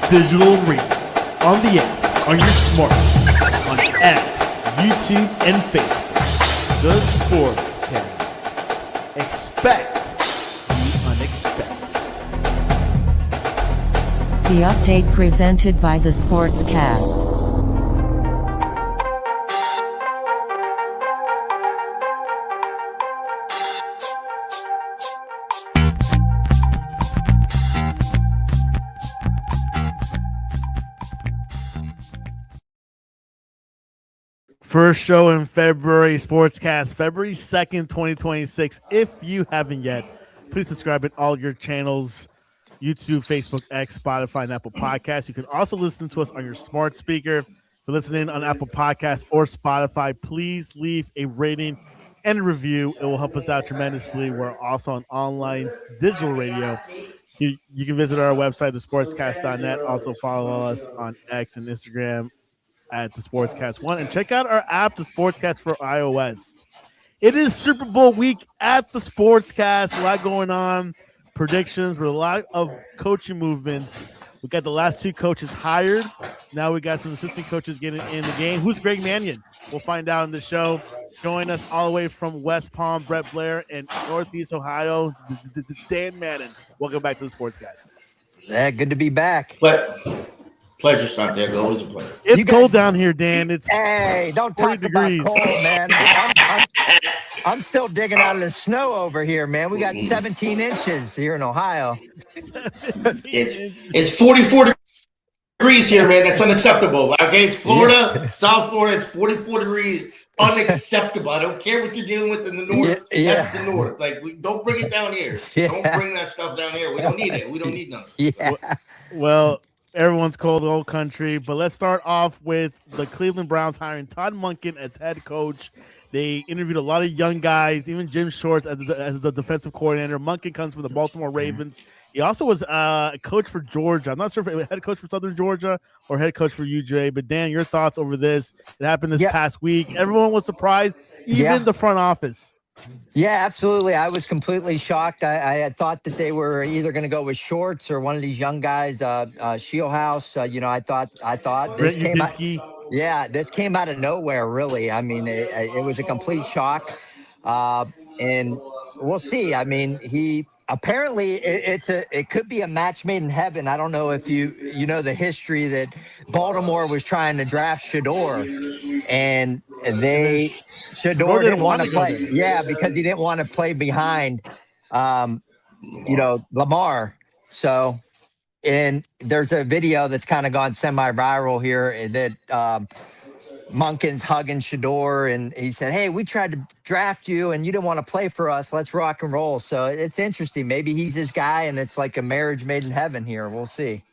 digital radio, on the app, on your smartphone, on X, YouTube, and Facebook. The Sportscast. Expect the unexpected. The update presented by the Sportscast. First show in February, Sportscast, February 2nd, 2026. If you haven't yet, please subscribe in all your channels, YouTube, Facebook, X, Spotify, and Apple Podcasts. You can also listen to us on your smart speaker. If you're listening on Apple Podcasts or Spotify, please leave a rating and a review. It will help us out tremendously. We're also on online digital radio. You can visit our website, thesportscast.net. Also follow us on X and Instagram at the Sportscast 1, and check out our app, the Sportscast for iOS. It is Super Bowl week at the Sportscast. A lot going on, predictions, with a lot of coaching movements. We got the last two coaches hired. Now we got some assistant coaches getting in the game. Who's Greg Mannion? We'll find out in the show. Join us all the way from West Palm, Brett Blair, and Northeast Ohio, Dan Madden. Welcome back to the Sportscast. Yeah, good to be back. Pleasure, Santiago. Always a pleasure. It's cold down here, Dan. It's hey, don't talk degrees. about cold, man. I'm still digging out of the snow over here, man. We got 17 inches here in Ohio. It's 44 degrees here, man. That's unacceptable. Okay, it's Florida, South Florida. It's 44 degrees. Unacceptable. I don't care what you're dealing with in the north. Yeah. That's the north. Like, don't bring it down here. Yeah. Don't bring that stuff down here. We don't need it. We don't need none. Yeah. Well, everyone's cold, the whole country. But let's start off with the Cleveland Browns hiring Todd Monken as head coach. They interviewed a lot of young guys, even Jim Schwartz as the defensive coordinator. Monken comes from the Baltimore Ravens. He also was a coach for Georgia. I'm not sure if it was head coach for Southern Georgia or head coach for UJ. But, Dan, your thoughts over this? It happened this past week. Everyone was surprised, even the front office. Yeah, absolutely. I was completely shocked. I had thought that they were either going to go with Shorts or one of these young guys, Shieldhouse. I thought this came out. Yeah, this came out of nowhere, really. I mean, it was a complete shock, and we'll see. I mean, he apparently it could be a match made in heaven. I don't know if you know the history that Baltimore was trying to draft Shador, and Shador didn't want to play. Yeah, because he didn't want to play behind, Lamar. So, and there's a video that's kind of gone semi-viral here that Monken's hugging Shador, and he said, "Hey, we tried to draft you, and you didn't want to play for us. Let's rock and roll." So it's interesting. Maybe he's this guy, and it's like a marriage made in heaven here. We'll see.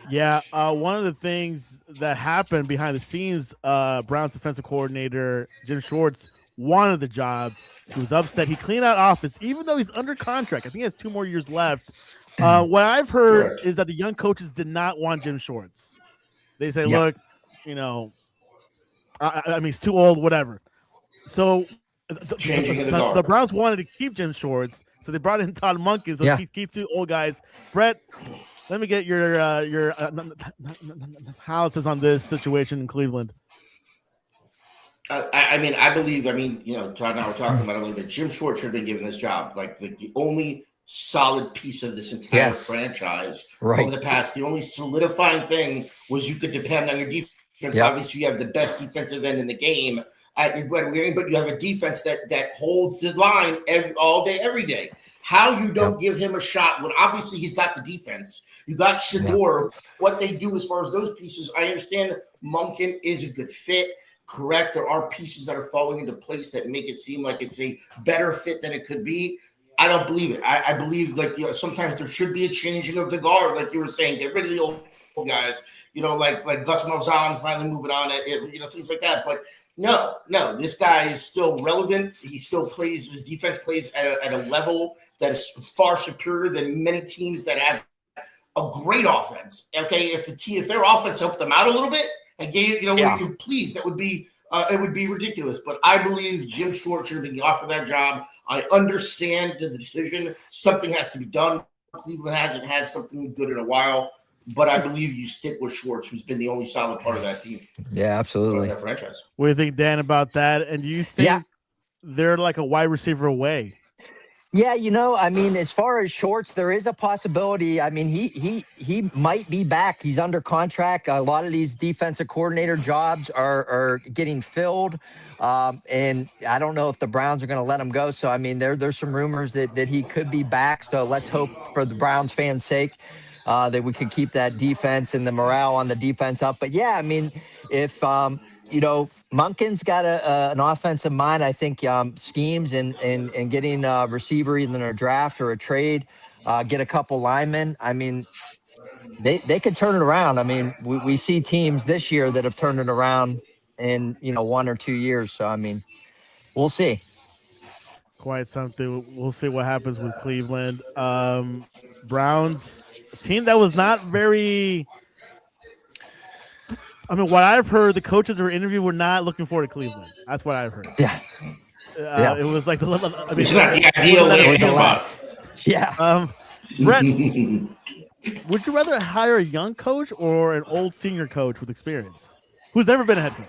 Yeah, one of the things that happened behind the scenes, Browns defensive coordinator Jim Schwartz wanted the job. He was upset. He cleaned out office, even though he's under contract. I think he has 2 more years left. What I've heard is that the young coaches did not want Jim Schwartz. They say, look, I mean, he's too old, whatever. So the Browns wanted to keep Jim Schwartz, so they brought in Todd Monken. So keep 2 old guys. Brett, let me get your analysis on this situation in Cleveland. I believe, Todd and I were talking about it a little bit. Jim Schwartz should have been given this job. Like the only solid piece of this entire franchise over the past. The only solidifying thing was you could depend on your defense. Obviously, you have the best defensive end in the game at your but you have a defense that holds the line all day, every day. How you don't give him a shot when obviously he's got the defense. You got Shador. What they do as far as those pieces, I understand Monken is a good fit. Correct. There are pieces that are falling into place that make it seem like it's a better fit than it could be. I don't believe it. I believe sometimes there should be a changing of the guard, like you were saying. Get rid of the old guys, like Gus Malzahn finally moving on, things like that. But no, this guy is still relevant. He still plays. His defense plays at a level that is far superior than many teams that have a great offense. Okay, if their offense helped them out a little bit and gave please, that would be it would be ridiculous. But I believe Jim Schwartz should have been offered that job. I understand the decision. Something has to be done. Cleveland hasn't had something good in a while. but I believe you stick with Schwartz, who's been the only solid part of that team. Yeah, absolutely. That franchise. What do you think, Dan, about that? And do you think they're like a wide receiver away? Yeah, I mean, as far as Schwartz, there is a possibility. I mean, he might be back. He's under contract. A lot of these defensive coordinator jobs are getting filled, and I don't know if the Browns are going to let him go. So, I mean, there's some rumors that he could be back. So let's hope for the Browns fans' sake that we could keep that defense and the morale on the defense up. But yeah, I mean, if Monken's got an offensive mind, I think schemes and getting a receiver either in a draft or a trade, get a couple linemen. I mean, they could turn it around. I mean, we see teams this year that have turned it around in 1 or 2 years. So, I mean, we'll see. Quite something. We'll see what happens with Cleveland. Browns, a team that was not very... I mean, what I've heard, the coaches who were interviewed were not looking forward to Cleveland. That's what I've heard. Yeah. It was like it's not the ideal way to spot. Yeah. Brett, would you rather hire a young coach or an old senior coach with experience who's never been a head coach?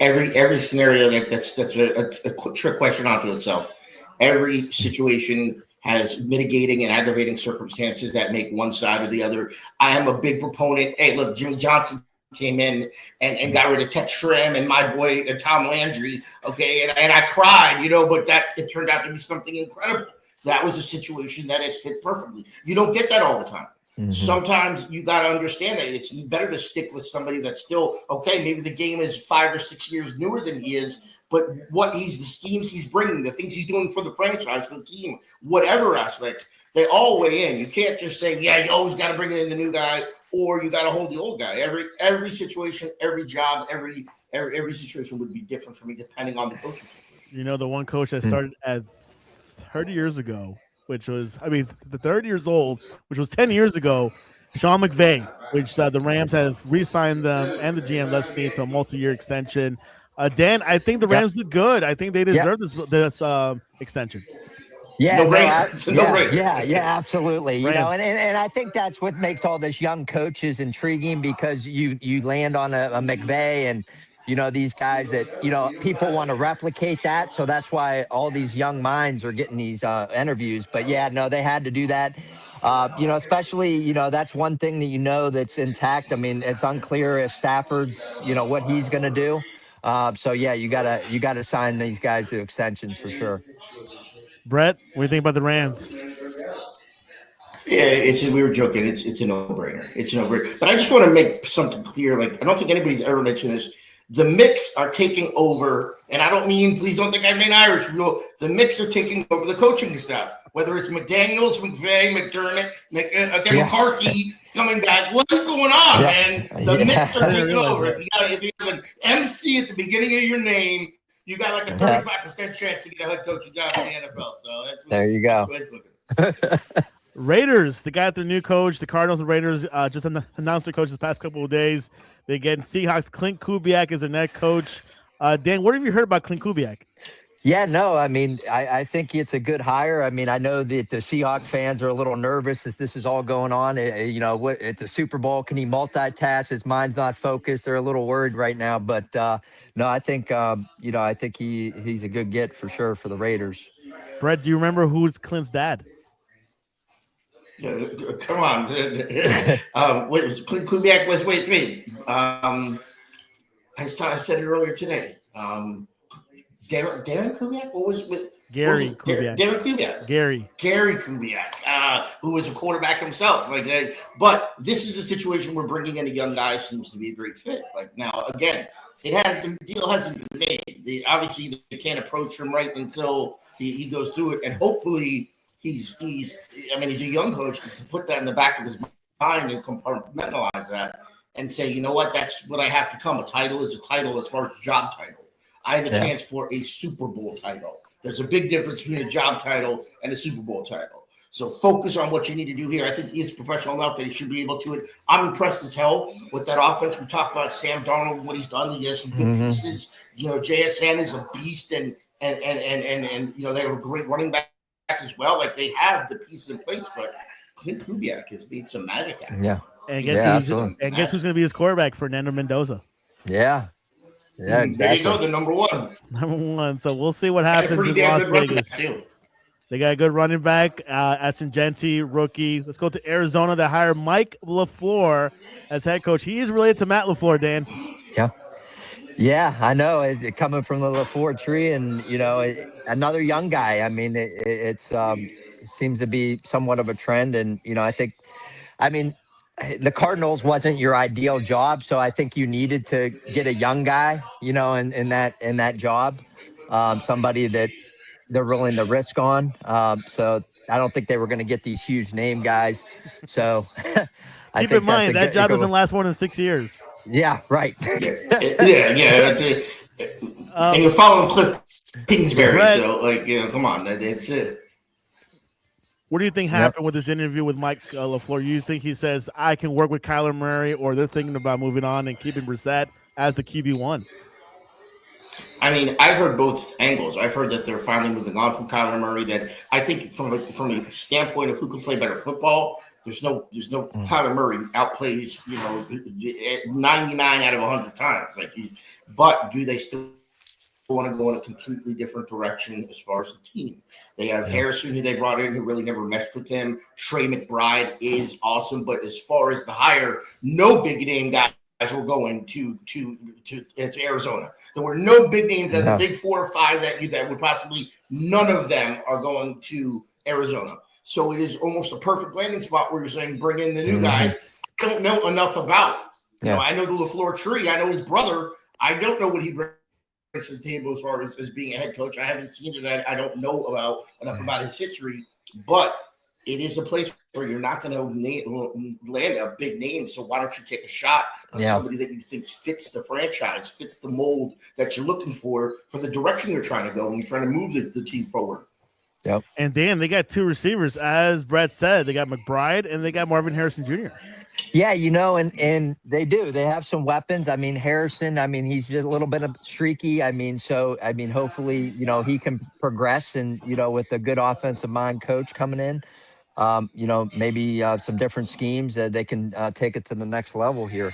Every scenario that's a quick trick question onto itself. Every situation has mitigating and aggravating circumstances that make one side or the other. I am a big proponent. Hey, look, Jimmy Johnson came in and got rid of Tech Schramm and my boy Tom Landry. Okay, and I cried, but that it turned out to be something incredible. That was a situation that it fit perfectly. You don't get that all the time. Mm-hmm. Sometimes you got to understand that it's better to stick with somebody that's still okay. Maybe the game is 5 or 6 years newer than he is, but the schemes he's bringing, the things he's doing for the franchise, for the team, whatever aspect, they all weigh in. You can't just say, yeah, you always got to bring in the new guy, or you got to hold the old guy. Every situation, every job, every situation would be different for me depending on the coaching situation. The one coach that started at 30 years ago, which was, the 30 years old, which was 10 years ago, Sean McVay, which the Rams have re-signed them and the GM Les Snead to a multi-year extension. Dan, I think the Rams did good. I think they deserve this extension. Yeah, no-brainer. Yeah, absolutely. And I think that's what makes all this young coaches intriguing, because you land on a McVay and these guys that people want to replicate that. So that's why all these young minds are getting these interviews. But yeah, no, they had to do that. Especially that's one thing that that's intact. I mean, it's unclear if Stafford's what he's going to do. So yeah, you gotta sign these guys to extensions for sure. Brett, what do you think about the Rams? Yeah, we were joking. It's a no-brainer. It's a no-brainer. But I just want to make something clear. Like, I don't think anybody's ever mentioned this. The Mix are taking over, and I don't mean, please don't think I mean Irish. The Mix are taking over the coaching staff. Whether it's McDaniels, McVay, McDermott, McCarthy coming back. What is going on, man? The Mix are taking over. If you have an MC at the beginning of your name, you got like a 35% chance to get a head coaching job in the NFL. So there you go. That's what it's looking. Raiders, they got their new coach. The Cardinals and Raiders just announced their coach the past couple of days. They get Seahawks. Clint Kubiak is their next coach. Dan, what have you heard about Clint Kubiak? Yeah, no, I mean, I think it's a good hire. I mean, I know that the Seahawks fans are a little nervous as this is all going on. At the Super Bowl, can he multitask? His mind's not focused. They're a little worried right now. But, no, I think, I think he's a good get for sure for the Raiders. Brett, do you remember who's Clint's dad? Yeah, come on. What was Clint Kubiak? Wait. I said it earlier today. Darren Kubiak? What was with Gary Kubiak? Darren Kubiak. Gary Kubiak, who was a quarterback himself. But this is a situation where bringing in a young guy seems to be a great fit. Now, again, the deal hasn't been made. Obviously, they can't approach him right until he goes through it, and hopefully he's a young coach to put that in the back of his mind and compartmentalize that and say, you know what, that's what I have to come. A title is a title as far as job title. I have a chance for a Super Bowl title. There's a big difference between a job title and a Super Bowl title. So focus on what you need to do here. I think he's professional enough that he should be able to. I'm impressed as hell with that offense. We talked about Sam Darnold, what he's done. He has some good pieces. JSN is a beast, and they have a great running back as well. They have the pieces in place, but Clint Kubiak has made some magic out. Yeah. And guess who's going to be his quarterback? Fernando Mendoza. Yeah. Yeah, exactly. There you go, the number one. Number one. So we'll see what happens in Las Vegas. They got a good running back, Ashton Genty, rookie. Let's go to Arizona. They hired Mike LaFleur as head coach. He is related to Matt LaFleur, Dan. Yeah. Yeah, I know. Coming from the LaFleur tree, and another young guy. I mean, it seems to be somewhat of a trend, and I mean, the Cardinals wasn't your ideal job, so I think you needed to get a young guy, in that job, somebody that they're willing to risk on. So I don't think they were going to get these huge name guys. So keep in mind that job doesn't last more than 6 years. Yeah, right. yeah. That's it. And you're following Cliff Kingsbury, so come on, that's it. What do you think happened with this interview with Mike LaFleur? You think he says, I can work with Kyler Murray, or they're thinking about moving on and keeping Brissett as the QB1? I mean, I've heard both angles. I've heard that they're finally moving on from Kyler Murray. That I think from a standpoint of who can play better football, there's no Kyler Murray outplays 99 out of 100 times. But do they still want to go in a completely different direction as far as the team? They have Harrison, who they brought in, who really never messed with him. Trey McBride is awesome, but as far as the hire, no big name guys were going to Arizona. There were no big names as the big 4 or 5 that would possibly, none of them are going to Arizona. So it is almost a perfect landing spot where you're saying bring in the new guy. I don't know enough about. I know the LaFleur tree. I know his brother. I don't know what he brings to the table as far as being a head coach. I haven't seen it. I don't know enough about his history. But it is a place where you're not going to land a big name. So why don't you take a shot on somebody that you think fits the franchise, fits the mold that you're looking for the direction you're trying to go when you're trying to move the team forward. Yep. And Dan, they got 2 receivers, as Brett said. They got McBride and they got Marvin Harrison Jr. Yeah, and they do. They have some weapons. I mean, Harrison, he's just a little bit of streaky. Hopefully, he can progress and, with a good offensive mind coach coming in, maybe some different schemes that they can take it to the next level here.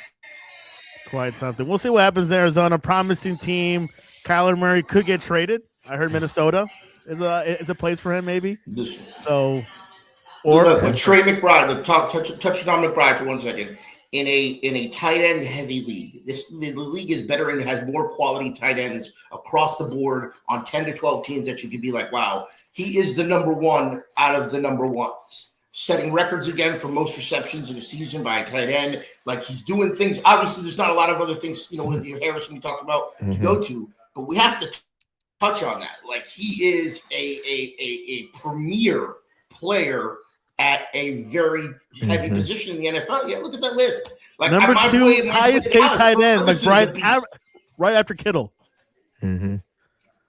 Quite something. We'll see what happens in Arizona. Promising team. Kyler Murray could get traded. I heard Minnesota is a place for him, maybe. So, or with Trey McBride, touch on McBride for 1 second. In a tight end heavy league, the league is better and has more quality tight ends across the board on 10 to 12 teams that you could be like, wow, he is the number one out of the number ones. Setting records again for most receptions in a season by a tight end. He's doing things. Obviously, there's not a lot of other things, with your Harrison we talked about to go to, but we have to touch on that. He is a premier player at a very heavy position in the NFL. Yeah, look at that list. Number 2 highest paid tight end, McBride, right after Kittle. Mm-hmm.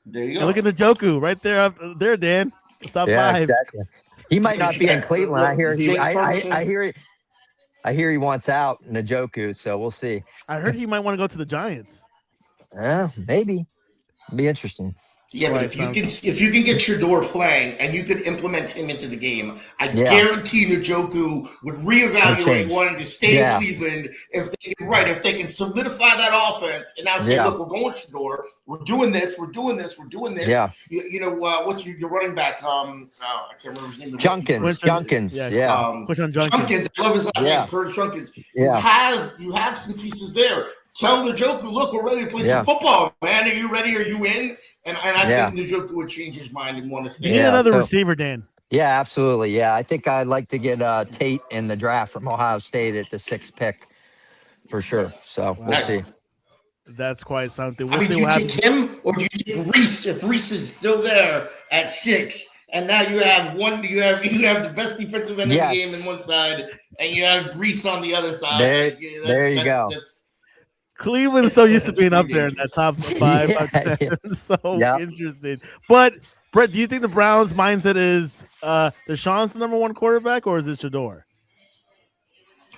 There you go. And look at Njoku right there, there, Dan. Top 5. Exactly. He might not be in Cleveland. I hear he wants out Njoku, so we'll see. I heard he might want to go to the Giants. Maybe. It'd be interesting. Yeah, but if you can get Shador playing and you could implement him into the game, I guarantee Njoku would reevaluate wanting to stay in Cleveland if they can solidify that offense and now say, look, we're going Shador, we're doing this. Yeah. What's your running back? I can't remember his name. Junkins. Push on Junkins. I love his last name, Curtis Junkins. Yeah. You have some pieces there. Tell Njoku, look, we're ready to play some football, man. Are you ready? Are you in? And I think Njoku would change his mind and want to stay. You need another receiver, Dan. Yeah, absolutely. Yeah, I think I'd like to get Tate in the draft from Ohio State at the 6th pick for sure. So we'll see. That's quite something. We'll do see you what take him or do you take Reese if Reese is still there at 6? And now you have the best defensive end of the game on one side, and you have Reese on the other side. There you go. Cleveland's so used to being up there in that top 5. Interesting. But Brett, do you think the Browns' mindset is Deshaun's the number 1 quarterback, or is it Shador?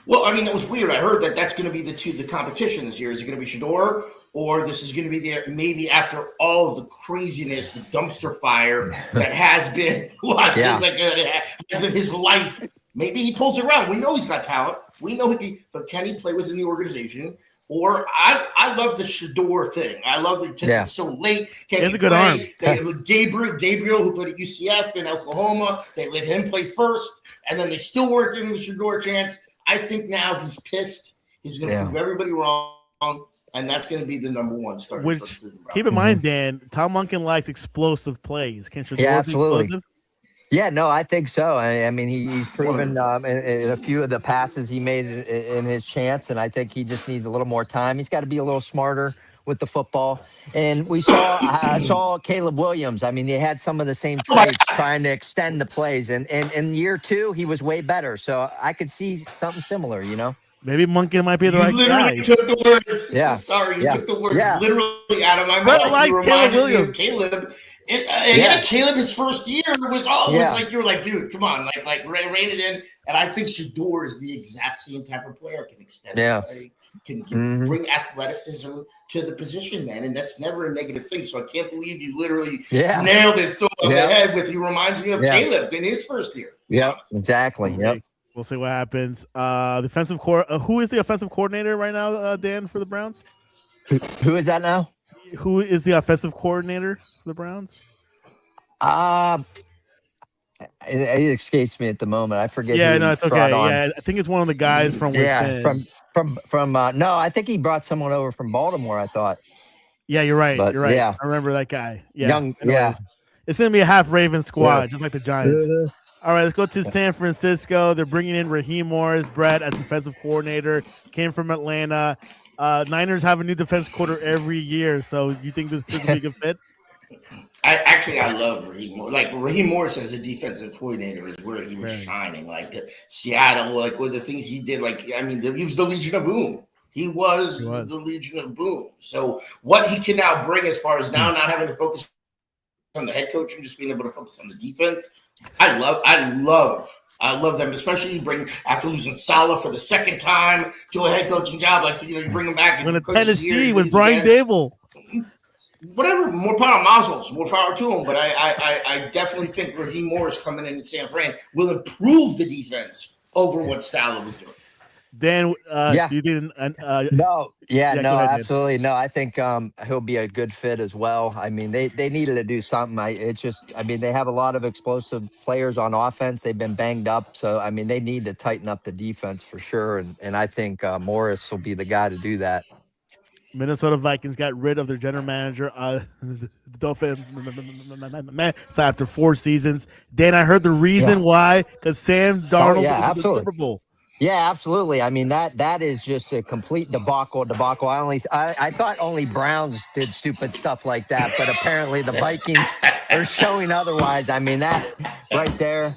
Well, that was weird. I heard that's going to be the competition this year. Is it going to be Shador, or this is going to be maybe after all of the craziness, the dumpster fire that has been has been his life Maybe he pulls it around. We know he's got talent. We know but can he play within the organization? Or I love the Shador thing. I love it because it's so late. He has a good arm. Gabriel, who played at UCF in Oklahoma, they let him play first, and then they still work in the Shador chance. I think now he's pissed. He's going to prove everybody wrong, and that's going to be the number one starter. Which, keep in mind, Dan, Todd Monken likes explosive plays. Can Shador be explosive? Yeah, no, I think so. I mean, he's proven in a few of the passes he made in his chance, and I think he just needs a little more time. He's got to be a little smarter with the football. And I saw Caleb Williams. I mean, they had some of the same traits trying to extend the plays. And in year 2, he was way better. So I could see something similar, Maybe Monken might be the right guy. Took the words. Yeah. Sorry, you took the words literally out of my mouth. But likes Caleb Williams. Caleb. Caleb, his first year was always like, you were like, dude, come on, like rein it in. And I think Shador is the exact same type of player, can extend play, can bring athleticism to the position, man. And that's never a negative thing. So I can't believe you literally nailed it so on the head with he reminds me of Caleb in his first year. Yeah, exactly. Yep. We'll see what happens. Defensive who is the offensive coordinator right now, Dan, for the Browns? Who is that now? Who is the offensive coordinator for the Browns? It escapes me at the moment. I forget. Yeah, no, it's okay. Yeah, I think it's one of the guys from within. From no, I think he brought someone over from Baltimore. I thought. Yeah, you're right. But, you're right. Yeah. I remember that guy. Yeah, it's gonna be a half Raven squad, just like the Giants. All right, let's go to San Francisco. They're bringing in Raheem Morris, Brett as defensive coordinator. Came from Atlanta. Niners have a new defense quarter every year, so you think this is a good fit? I love Raheem Morris. Like Raheem Morris as a defensive coordinator is where he was shining. Like Seattle, like with the things he did. Like I mean, he was the Legion of Boom. He was the Legion of Boom. So what he can now bring as far as now not having to focus on the head coach and just being able to focus on the defense. I love them, especially after losing Saleh for the second time to a head coaching job. Like you bring him back. When Tennessee with Brian Dable. Whatever, more power, Mazzles, more power to him. But I definitely think Raheem Morris coming in San Fran will improve the defense over what Saleh was doing. Dan, you didn't. Absolutely no. I think he'll be a good fit as well. I mean, they needed to do something. They have a lot of explosive players on offense. They've been banged up, so I mean, they need to tighten up the defense for sure. And I think Morris will be the guy to do that. Minnesota Vikings got rid of their general manager, so after 4 seasons. Dan, I heard the reason why, because Sam Darnold was in the Super Bowl. Yeah, absolutely. I mean, that is just a complete debacle. I thought only Browns did stupid stuff like that, but apparently the Vikings are showing otherwise. I mean, that right there,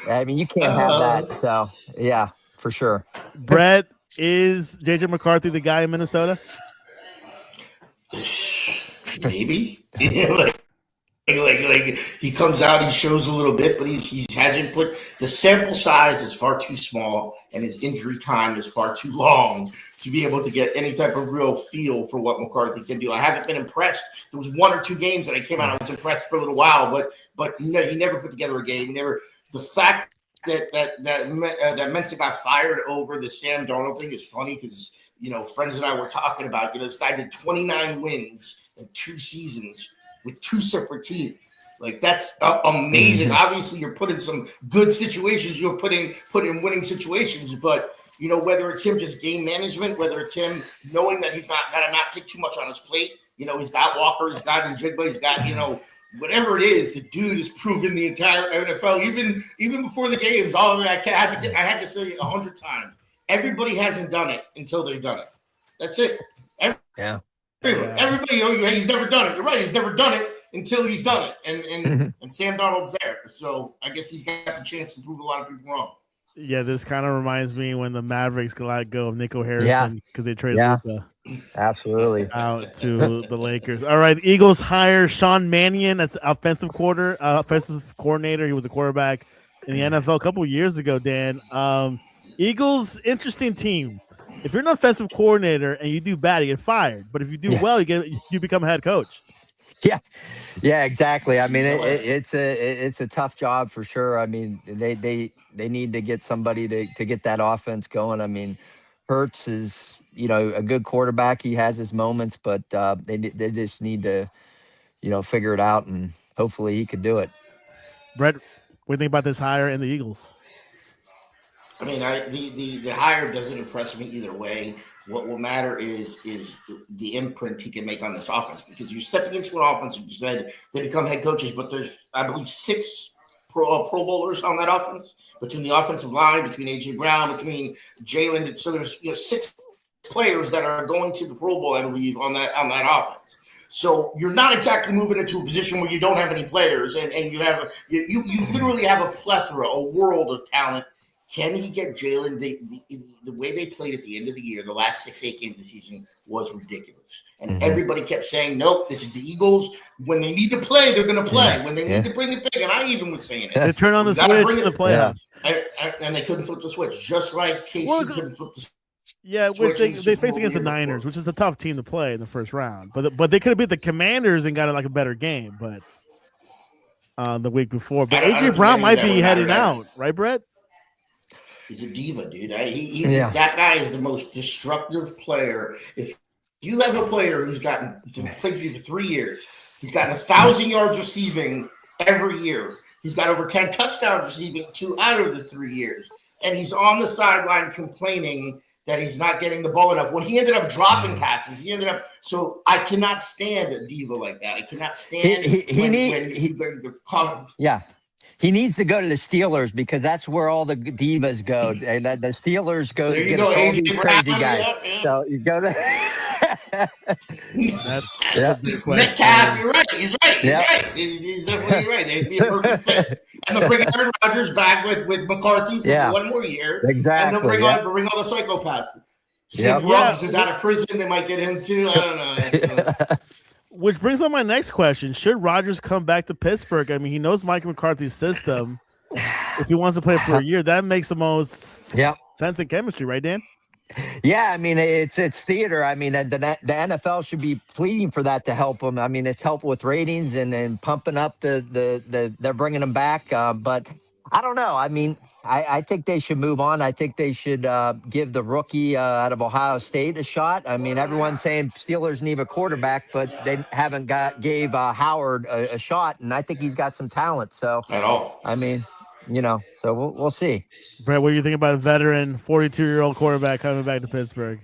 I mean, you can't have that. So, yeah, for sure. Brett, is J.J. McCarthy the guy in Minnesota? Maybe. Like he comes out, he shows a little bit, but he hasn't put the sample size is far too small and his injury time is far too long to be able to get any type of real feel for what McCarthy can do. I haven't been impressed. There was 1 or 2 games that I came out, I was impressed for a little while, but he never put together a game. The fact that Mensa got fired over the Sam Darnold thing is funny because friends and I were talking about this guy did 29 wins in 2 seasons with 2 separate teams. Like that's amazing. Obviously, you're put in some good situations. You're put in winning situations, but whether it's him just game management, whether it's him knowing that he's not got to not take too much on his plate. He's got Walker, he's got Njigba, he's got whatever it is. The dude has proven the entire NFL, even before the games. All of it, I had to say 100 times. Everybody hasn't done it until they've done it. That's it. Everybody, he's never done it. You're right. He's never done it until he's done it. And Sam Darnold's there. So I guess he's got the chance to prove a lot of people wrong. Yeah, this kind of reminds me when the Mavericks let go of Nico Harrison because they traded Luka absolutely out to the Lakers. All right, the Eagles hire Sean Mannion as offensive coordinator. He was a quarterback in the NFL a couple of years ago, Dan. Eagles, interesting team. If you're an offensive coordinator and you do bad, you get fired. But if you do well, you become a head coach. Yeah, exactly. I mean, it's a tough job for sure. I mean, they need to get somebody to get that offense going. I mean, Hurts is a good quarterback. He has his moments, but they just need to figure it out, and hopefully he could do it. Brett, what do you think about this hire in the Eagles? I mean, the hire doesn't impress me either way. What will matter is the imprint he can make on this offense, because you're stepping into an offense, you said they become head coaches, but there's, I believe, 6 Pro Bowlers on that offense, between the offensive line, between A.J. Brown, between Jalen. So there's 6 players that are going to the Pro Bowl, I believe, on that offense. So you're not exactly moving into a position where you don't have any players, and you literally have a plethora, a world of talent. Can he get Jalen? The way they played at the end of the year, the last 6-8 games of the season, was ridiculous. And everybody kept saying, nope, this is the Eagles. When they need to play, they're going to play. When they need to bring it big, and I even was saying it. They turn on the switch in the playoffs. And they couldn't flip the switch, just like KC couldn't flip the switch. Yeah, which they face against the Niners, which is a tough team to play in the first round. But they could have beat the Commanders and got a better game, but the week before. But A.J. Brown might be heading out, right, Brett? He's a diva, dude. That guy is the most destructive player. If you have a player who's played for you for 3 years, he's gotten 1,000 yards receiving every year. He's got over 10 touchdowns receiving 2 out of the 3 years. And he's on the sideline complaining that he's not getting the ball enough. When he ended up dropping passes, so I cannot stand a diva like that. I cannot stand He needs to go to the Steelers, because that's where all the divas go. And the Steelers go to get all these crazy guys. Yeah. So you go to Metcalf, you're right. He's right. He's definitely right. It'd be a perfect fit. And they'll bring Aaron Rodgers back with McCarthy for 1 more year. Exactly. And they'll bring all the psychopaths. Steve Ruggs is out of prison. They might get him too. I don't know. Which brings on my next question. Should Rodgers come back to Pittsburgh? I mean, he knows Mike McCarthy's system. If he wants to play for a year, that makes the most sense in chemistry, right, Dan? Yeah, I mean, it's theater. I mean, the NFL should be pleading for that to help them. I mean, it's helpful with ratings and pumping up they're bringing them back. But I don't know. I mean, I think they should move on. I think they should give the rookie out of Ohio State a shot. I mean, everyone's saying Steelers need a quarterback, but they haven't gave Howard a shot, and I think he's got some talent. So at all. I mean, so we'll see. Brett, what do you think about a veteran 42-year-old quarterback coming back to Pittsburgh?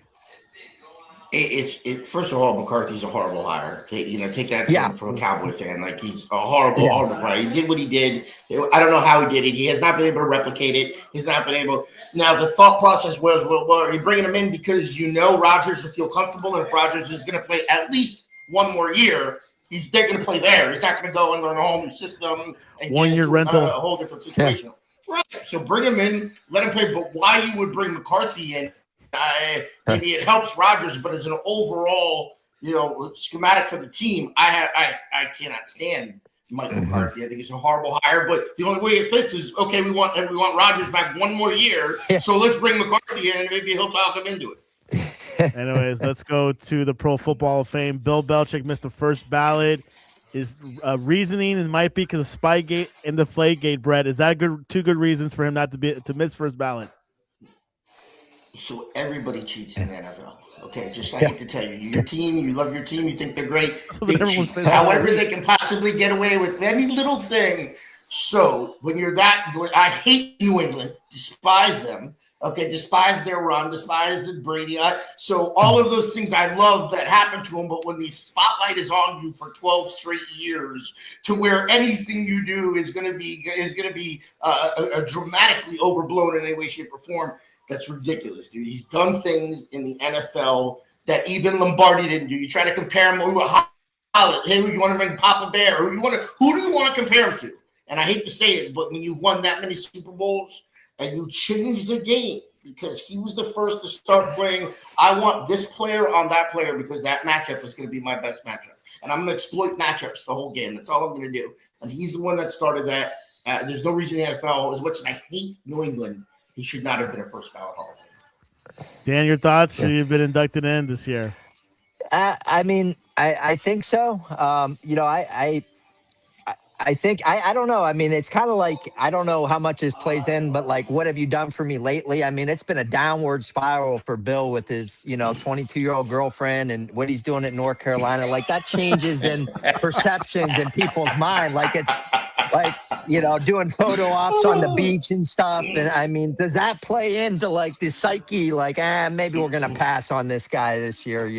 First of all, McCarthy's a horrible hire. Take that from a Cowboy fan. Like, he's a horrible hire. He did what he did. I don't know how he did it. He has not been able to replicate it. He's not been able. Now, the thought process was, well, are you bringing him in because Rodgers will feel comfortable, and if Rodgers is going to play at least 1 more year, they're going to play there. He's not going to go and learn a whole new system and 1 year rental, a whole different situation. Yeah. Right. So bring him in, let him play. But why you would bring McCarthy in? Maybe it helps Rodgers, but as an overall, schematic for the team, I cannot stand Mike McCarthy. I think it's a horrible hire, but the only way it fits is, okay, we want Rodgers back 1 more year, so let's bring McCarthy in, and maybe he'll talk him into it. Anyways, let's go to the Pro Football Hall of Fame. Bill Belichick missed the first ballot. Is reasoning it might be because of Spygate and the Deflategate, Brett. Is that two good reasons for him not to miss first ballot? So everybody cheats in the NFL. Okay, I hate to tell you. Your team, you love your team, you think they're great. They cheat. However they can possibly get away with any little thing. So when you're I hate New England, despise them. Okay, despise their run, despise Brady. So all of those things I love that happened to him, but when the spotlight is on you for 12 straight years, to where anything you do is going to be dramatically overblown in any way, shape, or form, that's ridiculous, dude. He's done things in the NFL that even Lombardi didn't do. You try to compare him to you want to bring Papa Bear, who do you want to compare him to? And I hate to say it, but when you've won that many Super Bowls and you change the game, because he was the first to start playing, I want this player on that player because that matchup is going to be my best matchup. And I'm going to exploit matchups the whole game. That's all I'm going to do. And he's the one that started that. There's no reason the NFL, as much as I hate New England, he should not have been a first ballot Hall of Famer. Dan, your thoughts? Should he have been inducted in this year? I mean, I think so. I think I don't know. I mean, it's kind of like I don't know how much this plays in, but like, what have you done for me lately? I mean, it's been a downward spiral for Bill with his 22-year-old girlfriend and what he's doing at North Carolina. Like that changes in perceptions in people's mind. Like it's like doing photo ops on the beach and stuff. And I mean, does that play into like the psyche? Like, maybe we're gonna pass on this guy this year.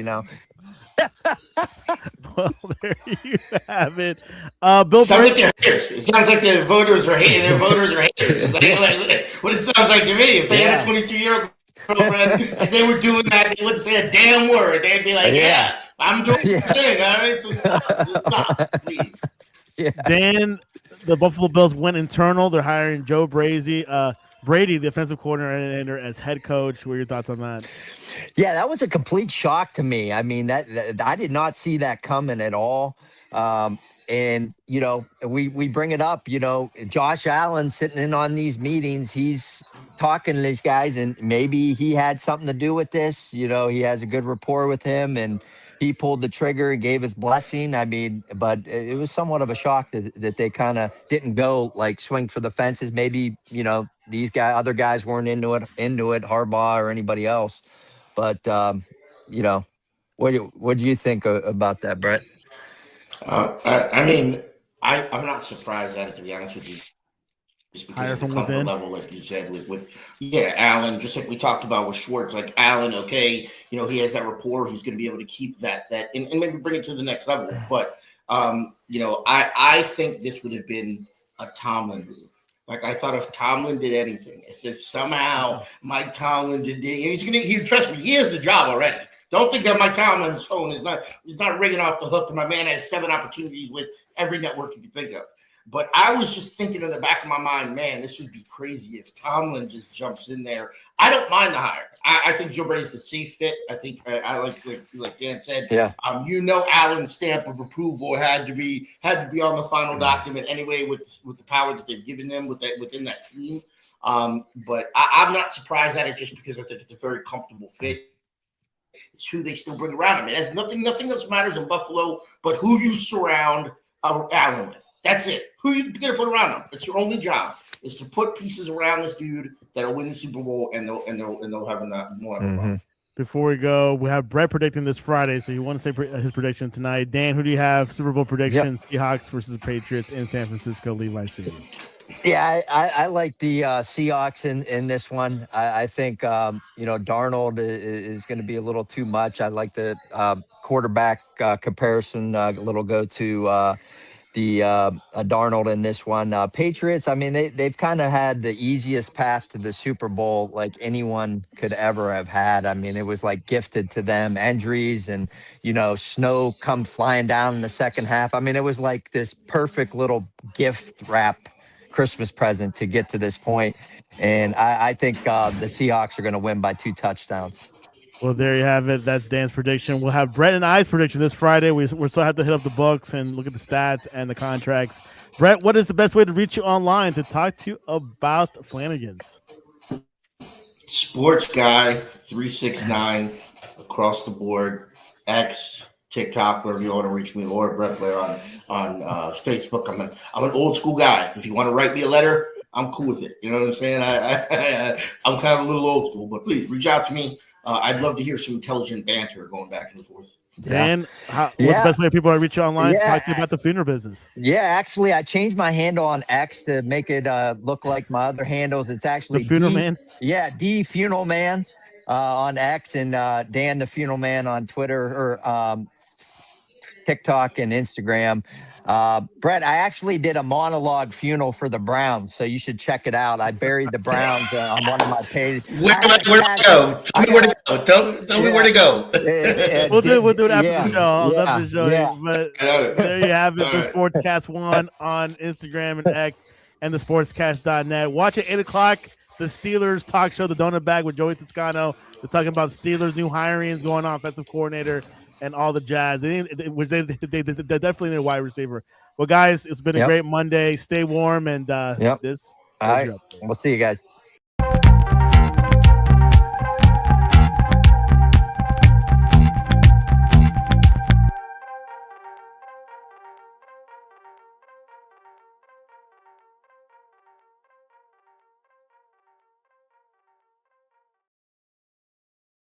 Well, there you have it. Bill, sounds like they're haters. It sounds like the voters are hating. Their voters are haters. Like, what it sounds like to me. If they had a 22-year-old girlfriend and they were doing that, they wouldn't say a damn word. They'd be like, "Yeah, I'm doing the thing." All right, so stop, please. Yeah. Dan, the Buffalo Bills went internal. They're hiring Joe Brady, the offensive coordinator, as head coach. What are your thoughts on that? Yeah, that was a complete shock to me. I mean, that I did not see that coming at all. And we bring it up. Josh Allen sitting in on these meetings. He's talking to these guys, and maybe he had something to do with this. He has a good rapport with him, and he pulled the trigger and gave his blessing. I mean, but it was somewhat of a shock that they kind of didn't go like swing for the fences. Maybe these other guys weren't into it, Harbaugh or anybody else. But what do you think about that, Brett? I mean, I'm not surprised at it, to be honest with you. Just because of the comfort level, like you said, with Allen, just like we talked about with Schwartz, like Allen, okay, he has that rapport, he's going to be able to keep that and maybe bring it to the next level. But I think this would have been a Tomlin move. Like I thought if Tomlin did anything, if somehow Mike Tomlin did, trust me, he has the job already. Don't think that Mike Tomlin's phone is not ringing off the hook. And my man has 7 opportunities with every network you can think of. But I was just thinking in the back of my mind, man, this would be crazy if Tomlin just jumps in there. I don't mind the hire. I think Joe Brady's the safe fit. I think I like Dan said. Yeah. Allen's stamp of approval had to be on the final document anyway with the power that they've given them within that team. But I'm not surprised at it just because I think it's a very comfortable fit. It's who they still bring around him. It has nothing else matters in Buffalo but who you surround Allen with. That's it. Who you going to put around him? It's your only job is to put pieces around this dude that'll win the Super Bowl and they'll have more. Mm-hmm. Before we go, we have Brett predicting this Friday, so you want to say his prediction tonight. Dan, who do you have? Super Bowl predictions: Seahawks versus the Patriots in San Francisco, Levi Stadium. Yeah, I like the Seahawks in this one. I think Darnold is going to be a little too much. I like the quarterback comparison. A little go to the Darnold in this one. Patriots, I mean, they've kind of had the easiest path to the Super Bowl like anyone could ever have had. I mean, it was like gifted to them, injuries and, snow come flying down in the second half. I mean, it was like this perfect little gift wrap Christmas present to get to this point. And I think the Seahawks are going to win by 2 touchdowns. Well, there you have it. That's Dan's prediction. We'll have Brett and I's prediction this Friday. We still have to hit up the books and look at the stats and the contracts. Brett, what is the best way to reach you online to talk to you about Flanagan's? Sports Guy 369 across the board. X, TikTok, wherever you want to reach me, or Brett Blair on Facebook. I'm an old school guy. If you want to write me a letter, I'm cool with it. You know what I'm saying? I'm kind of a little old school, but please reach out to me. I'd love to hear some intelligent banter going back and forth. Dan, what's the best way people to reach you online to talk to you about the funeral business? Yeah, actually, I changed my handle on X to make it look like my other handles. It's actually the Funeral Man. Yeah, D Funeral Man on X, and Dan the Funeral Man on Twitter or TikTok and Instagram. Brett, I actually did a monologue funeral for the Browns, so you should check it out. I buried the Browns on one of my pages. Where to go? Tell me where to go. Tell me where to go. We'll do it after the show. After the show. But there you have it. The Sportscast 1 on Instagram and X and the sportscast.net. Watch at 8 o'clock. The Steelers talk show, The Donut Bag with Joey Toscano. They're talking about Steelers new hirings going on, offensive coordinator, and all the jazz. They definitely need a wide receiver. Well, guys, it's been a great Monday. Stay warm and this. All right. We'll see you guys.